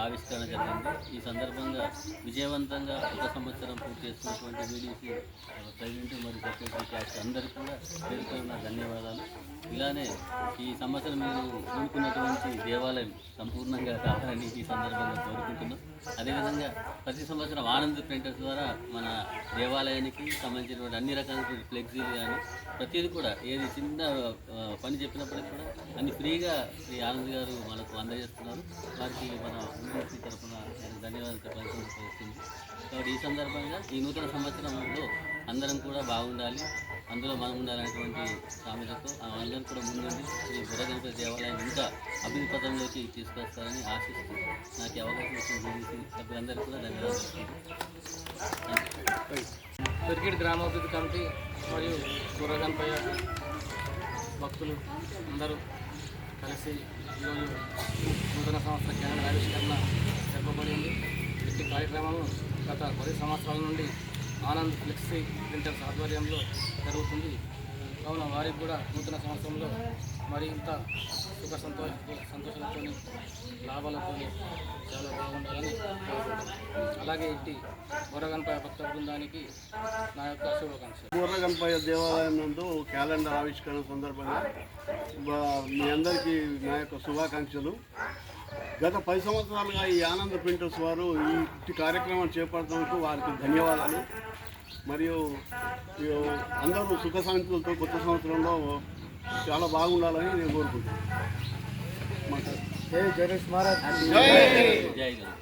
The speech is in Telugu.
ఆవిష్కరణ జరిగింది. ఈ సందర్భంగా విజయవంతంగా ఒక సంవత్సరం పూర్తి చేసుకున్నటువంటి వీడీసీ ప్రెసిడెంట్ మరియు సెక్రటరీ క్యాస్ట్ అందరికీ కూడా పేరున ధన్యవాదాలు. ఇలానే ఈ సంవత్సరం మీరు కోరుకున్నటువంటి దేవాలయం సంపూర్ణంగా కావాలని ఈ సందర్భంగా కోరుకుంటున్నాం. అదేవిధంగా ప్రతి సంవత్సరం ఆనంద్ ప్రింటర్స్ ద్వారా మన దేవాలయానికి సంబంధించినటువంటి అన్ని రకాల ఫ్లెక్సీలు కానీ ప్రతిదీ కూడా ఏది చిన్న పని చెప్పినప్పటికీ కూడా అన్ని ఫ్రీగా శ్రీ ఆనంద్ గారు మనకు అందజేస్తున్నారు. వారికి మన యూనివర్సిటీ తరఫున ధన్యవాదాలు చెప్పాల్సి వస్తుంది. కాబట్టి ఈ సందర్భంగా ఈ నూతన సంవత్సరంలో అందరం కూడా బాగుండాలి, అందులో మనం ఉండాలనేటువంటి సామెతతో అందరం కూడా ముందుండి శ్రీ బుర్రగణపతి దేవాలయం ఇంకా అభివృద్ధి పథంలోకి తీసుకొస్తారని ఆశిస్తూ నాకు అవకాశం ఇచ్చిన సభ్యులందరికీ కూడా ధన్యవాదాలు. పెరిగిడి గ్రామాభివృద్ధి కమిటీ మరియు బుర్రగణపయ్య భక్తులు అందరూ కలిసి ఈరోజు నూతన సంవత్సర క్యాలెండర్ ఆవిష్కరణ జరపబడింది. ఇట్టి కార్యక్రమం గత 10 సంవత్సరాల నుండి ఆనంద్ ఫ్లెక్సీ ప్రింటర్స్ ఆధ్వర్యంలో జరుగుతుంది. కావున వారికి కూడా నూతన సంవత్సరంలో మరింత సుఖ సంతోషాలతో లాభాలతో చాలా బాగుండాలని కోరుకుంటున్నాను. అలాగే ఇట్టి బుర్రగణపయ్య భక్త బృందానికి నా యొక్క శుభాకాంక్షలు. బుర్రగణపయ్య దేవాలయం నందు క్యాలెండర్ ఆవిష్కరణ సందర్భంగా మీ అందరికీ నా యొక్క శుభాకాంక్షలు. గత 10 సంవత్సరాలుగా ఈ ఆనంద్ ప్రింటర్స్ వారు ఈ కార్యక్రమం చేపడుతున్నందుకు వారికి ధన్యవాదాలు. మరియు అందరూ సుఖశాంతులతో కొత్త సంవత్సరంలో చాలా బాగుండాలని నేను కోరుకుంటున్నాను. జై గురు.